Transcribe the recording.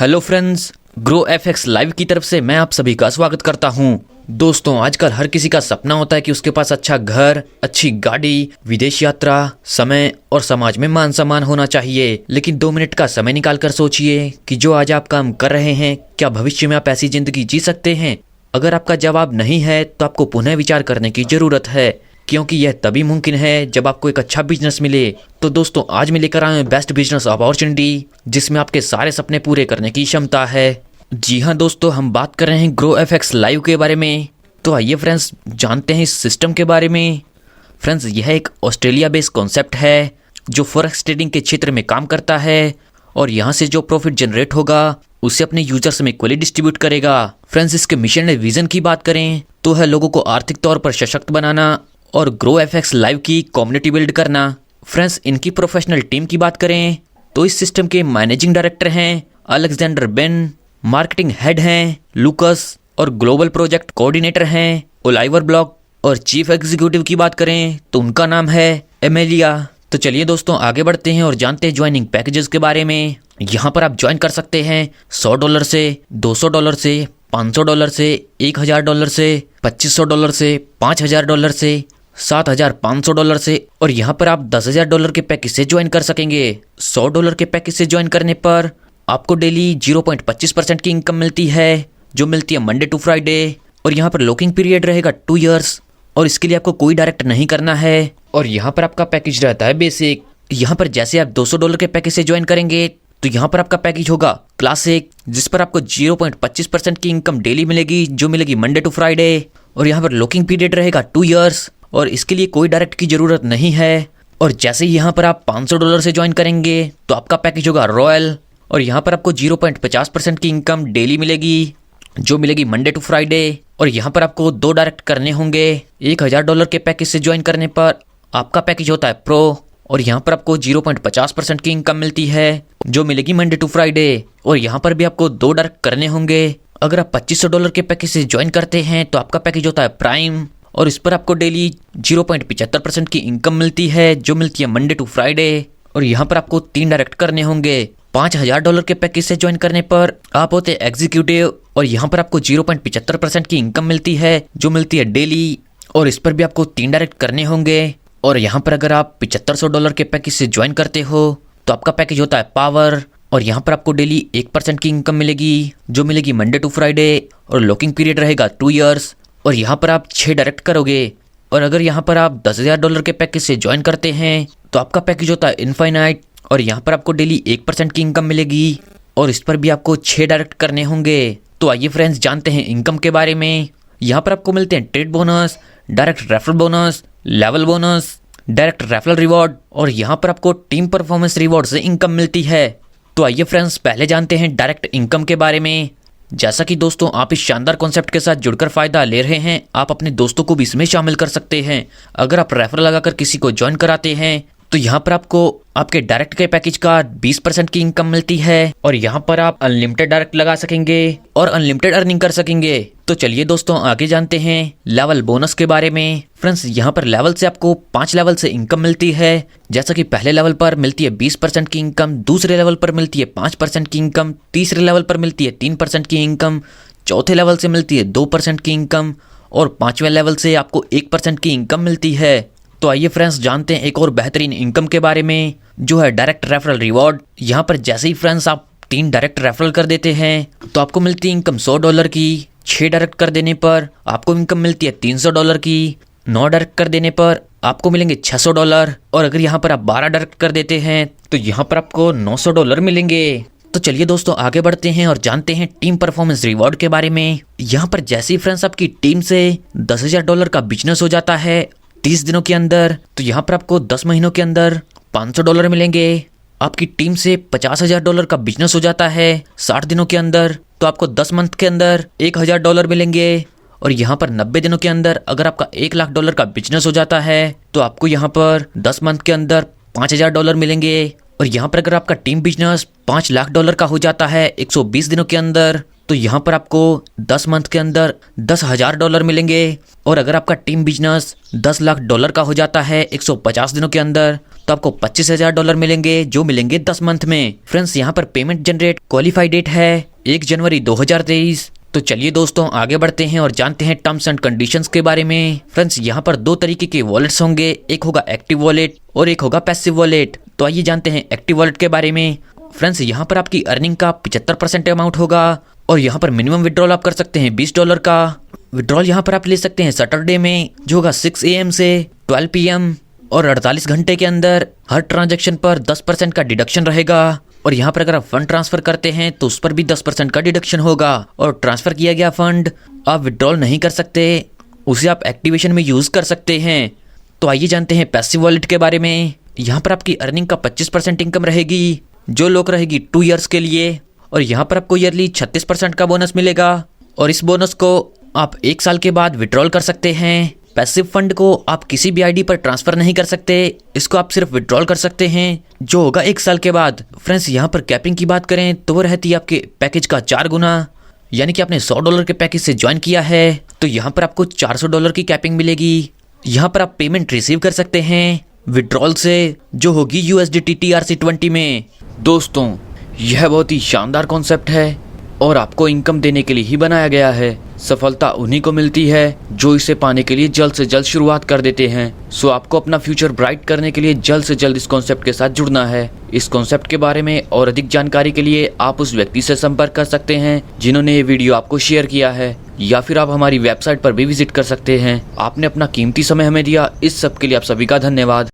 Hello friends, grow FX live की तरफ से मैं आप सभी का स्वागत करता हूं। दोस्तों, आजकल हर किसी का सपना होता है कि उसके पास अच्छा घर, अच्छी गाड़ी, विदेश यात्रा, समय और समाज में मान सम्मान होना चाहिए। लेकिन 2 मिनट का समय निकालकर सोचिए कि जो आज आप काम कर रहे हैं, क्या भविष्य में आप ऐसी जिंदगी जी सकते हैं? अगर आपका जवाब नहीं है तो आपको पुनः विचार करने की जरूरत है, क्योंकि यह तभी मुमकिन है जब आपको एक अच्छा बिजनेस मिले। तो दोस्तों, आज मैं लेकर आया हूं बेस्ट बिजनेस अपॉर्चुनिटी, जिसमें आपके सारे सपने पूरे करने की क्षमता है। जी हाँ दोस्तों, हम बात कर रहे हैं ग्रो एफएक्स लाइव के बारे में। तो आइए फ्रेंड्स, जानते हैं इस सिस्टम के बारे में। फ्रेंड्स, यह एक ऑस्ट्रेलिया बेस्ड कॉन्सेप्ट है जो फॉरेक्स ट्रेडिंग के क्षेत्र में काम करता है और यहाँ से जो प्रॉफिट जनरेट होगा उसे अपने यूजर्स में इक्वली डिस्ट्रीब्यूट करेगा। फ्रेंड्स, इसके मिशन एंड विजन की बात करें तो है लोगों को आर्थिक तौर पर सशक्त बनाना और ग्रो एफएक्स लाइव की कम्युनिटी बिल्ड करना। फ्रेंड्स, इनकी प्रोफेशनल टीम की बात करें तो इस सिस्टम के मैनेजिंग डायरेक्टर हैं अलेक्जेंडर बेन, मार्केटिंग हेड हैं लुकस और ग्लोबल प्रोजेक्ट कोऑर्डिनेटर हैं ओलिवर ब्लॉक, और चीफ एग्जीक्यूटिव की बात करें तो उनका नाम है एमेलिया। तो चलिए दोस्तों, आगे बढ़ते हैं और जानते हैं ज्वाइनिंग पैकेजेस के बारे में। यहाँ पर आप ज्वाइन कर सकते हैं $100 से, $200 से, $500 से, $1000 से, $2500 से, $5000 से, $7500 से, और यहाँ पर आप $10000 के पैकेज से ज्वाइन कर सकेंगे। $100 के पैकेज से ज्वाइन करने पर आपको डेली 0.25% की इनकम मिलती है, जो मिलती है मंडे टू फ्राइडे। और यहाँ पर लॉकिंग पीरियड रहेगा 2 इयर्स, और इसके लिए आपको कोई डायरेक्ट नहीं करना है। और यहाँ पर आपका पैकेज रहता है बेसिक। यहाँ पर जैसे आप $200 के पैकेज से ज्वाइन करेंगे तो यहाँ पर आपका पैकेज होगा क्लासिक, जिस पर आपको 0.25% की इनकम डेली मिलेगी, जो मिलेगी मंडे टू फ्राइडे। और यहाँ पर लॉकिंग पीरियड रहेगा 2 इयर्स, और इसके लिए कोई डायरेक्ट की जरूरत नहीं है। और जैसे ही यहाँ पर आप $500 से ज्वाइन करेंगे तो आपका पैकेज होगा रॉयल, और यहाँ पर आपको 0.50% की इनकम डेली मिलेगी, जो मिलेगी मंडे टू फ्राइडे। और यहाँ पर आपको 2 डायरेक्ट करने होंगे। $1000 के पैकेज से ज्वाइन करने पर आपका पैकेज होता है प्रो, और यहाँ पर आपको 0.50% की इनकम मिलती है, जो मिलेगी मंडे टू फ्राइडे। और यहाँ पर भी आपको 2 डायरेक्ट करने होंगे। अगर आप $2500 के पैकेज से ज्वाइन करते हैं तो आपका पैकेज होता है प्राइम, और इस पर आपको डेली 0.75% की इनकम मिलती है, जो मिलती है मंडे टू फ्राइडे। और यहाँ पर आपको 3 डायरेक्ट करने होंगे। $5000 के पैकेज से ज्वाइन करने पर आप होते हैं एग्जीक्यूटिव, और यहाँ पर आपको 0.75% की इनकम मिलती है, जो मिलती है डेली, और इस पर भी आपको 3 डायरेक्ट करने होंगे। और यहाँ पर अगर आप $7500 के पैकेज से ज्वाइन करते हो तो आपका पैकेज होता है पावर, और यहाँ पर आपको डेली 1% की इनकम मिलेगी, जो मिलेगी मंडे टू फ्राइडे, और लॉकिंग पीरियड रहेगा 2 इयर्स। और यहाँ पर आप 6 डायरेक्ट करोगे। और अगर यहाँ पर आप $10000 के पैकेज से ज्वाइन करते हैं तो आपका पैकेज होता है इनफाइनाइट, और यहाँ पर आपको डेली 1% की इनकम मिलेगी, और इस पर भी आपको 6 डायरेक्ट करने होंगे। तो आइए फ्रेंड्स, जानते हैं इनकम के बारे में। यहाँ पर आपको मिलते हैं trade bonus, direct referral bonus, level bonus, direct referral reward, और यहाँ पर आपको टीम परफॉर्मेंस रिवॉर्ड से इनकम मिलती है। तो आइए फ्रेंड्स, पहले जानते हैं डायरेक्ट इनकम के बारे में। जैसा कि दोस्तों, आप इस शानदार कॉन्सेप्ट के साथ जुड़कर फायदा ले रहे हैं, आप अपने दोस्तों को भी इसमें शामिल कर सकते हैं। अगर आप रेफरल लगाकर किसी को ज्वाइन कराते हैं तो यहाँ पर आपको आपके डायरेक्ट के पैकेज का 20% की इनकम मिलती है, और यहाँ पर आप अनलिमिटेड डायरेक्ट लगा सकेंगे और अनलिमिटेड अर्निंग कर सकेंगे। तो चलिए दोस्तों, आगे जानते हैं लेवल बोनस के बारे में। फ्रेंड्स, यहाँ पर लेवल से आपको 5 लेवल से इनकम मिलती है। जैसा कि पहले लेवल पर मिलती है 20% की इनकम, दूसरे लेवल पर मिलती है 5% की इनकम, तीसरे लेवल पर मिलती है 3% की इनकम, चौथे लेवल से मिलती है 2% की इनकम, और 5वें लेवल से आपको 1% की इनकम मिलती है। तो आइए फ्रेंड्स, जानते हैं एक और बेहतरीन इनकम के बारे में, जो है डायरेक्ट रेफरल रिवॉर्ड। यहाँ पर जैसे ही फ्रेंड्स आप 3 डायरेक्ट रेफरल कर देते हैं तो आपको मिलती है इनकम $100 की। 6 डायरेक्ट कर देने पर आपको इनकम मिलती है $300 की। 9 डायरेक्ट कर देने पर आपको मिलेंगे $600, और अगर यहाँ पर आप 12 डायरेक्ट कर देते हैं तो यहाँ पर आपको $900 मिलेंगे। तो चलिए दोस्तों, आगे बढ़ते हैं और जानते हैं टीम परफॉर्मेंस रिवॉर्ड के बारे में। यहाँ पर जैसे ही फ्रेंड्स आपकी टीम से $10000 का बिजनेस हो जाता है 30 दिनों के अंदर, तो यहाँ पर आपको 10 महीनों के अंदर $500 मिलेंगे। आपकी टीम से $50000 का बिजनेस हो जाता है 60 दिनों के अंदर, तो आपको 10 मंथ के अंदर $1000 मिलेंगे। और यहाँ पर 90 दिनों के अंदर अगर आपका $1,00,000 का बिजनेस हो जाता है तो आपको यहाँ पर 10 मंथ के अंदर $5000 मिलेंगे। और यहाँ पर अगर आपका टीम बिजनेस $5,00,000 का हो जाता है 120 दिनों के अंदर, तो यहाँ पर आपको 10 मंथ के अंदर $10,000 मिलेंगे। और अगर आपका टीम बिजनेस $10 लाख का हो जाता है 150 दिनों के अंदर, तो आपको $25,000 मिलेंगे, जो मिलेंगे 10 मंथ में। फ्रेंड्स, यहाँ पर पेमेंट जनरेट क्वालिफाई डेट है 1 जनवरी 2023। तो चलिए दोस्तों, आगे बढ़ते हैं और जानते हैं टर्म्स एंड कंडीशंस के बारे में। फ्रेंड्स, यहाँ पर 2 तरीके के वॉलेट्स होंगे, एक होगा एक्टिव वॉलेट और एक होगा पैसिव वॉलेट। तो आइए जानते हैं एक्टिव वॉलेट के बारे में। फ्रेंड्स, यहाँ पर आपकी अर्निंग का 75% अमाउंट होगा और यहाँ पर मिनिमम विड्रॉल आप कर सकते हैं $20 का। विड्रॉल यहाँ पर आप ले सकते हैं सैटरडे में, जो होगा 6 AM से 12 PM, और 48 घंटे के अंदर हर ट्रांजैक्शन पर 10% का डिडक्शन रहेगा। और यहाँ पर अगर आप फंड ट्रांसफर करते हैं तो उस पर भी 10% का डिडक्शन होगा। और ट्रांसफर किया गया फंड आप विड्रॉल नहीं कर सकते, उसे आप एक्टिवेशन में यूज कर सकते हैं। तो आइए जानते हैं पैसिव वॉलेट के बारे में। यहाँ पर आपकी अर्निंग का 25% इनकम रहेगी, जो लॉक रहेगी 2 ईयर्स के लिए। और यहाँ पर आपको ईयरली 36% का बोनस मिलेगा और इस बोनस को आप 1 साल के बाद विड्रॉल कर सकते हैं। पैसिव फंड को आप किसी भी आईडी पर ट्रांसफर नहीं कर सकते, इसको आप सिर्फ विड्रॉल कर सकते हैं, जो होगा 1 साल के बाद। फ्रेंड्स, यहाँ पर कैपिंग की बात करें तो वो रहती है आपके पैकेज का 4 गुना। यानी कि आपने $100 के पैकेज से ज्वाइन किया है तो यहाँ पर आपको $400 की कैपिंग मिलेगी। यहाँ पर आप पेमेंट रिसीव कर सकते हैं विड्रॉल से, जो होगी USDT TRC20 में। दोस्तों, यह बहुत ही शानदार कॉन्सेप्ट है और आपको इनकम देने के लिए ही बनाया गया है। सफलता उन्हीं को मिलती है जो इसे पाने के लिए जल्द से जल्द शुरुआत कर देते हैं। सो आपको अपना फ्यूचर ब्राइट करने के लिए जल्द से जल्द इस कॉन्सेप्ट के साथ जुड़ना है। इस कॉन्सेप्ट के बारे में और अधिक जानकारी के लिए आप उस व्यक्ति से संपर्क कर सकते हैं जिन्होंने ये वीडियो आपको शेयर किया है, या फिर आप हमारी वेबसाइट पर भी विजिट कर सकते हैं। आपने अपना कीमती समय हमें दिया, इस सब के लिए आप सभी का धन्यवाद।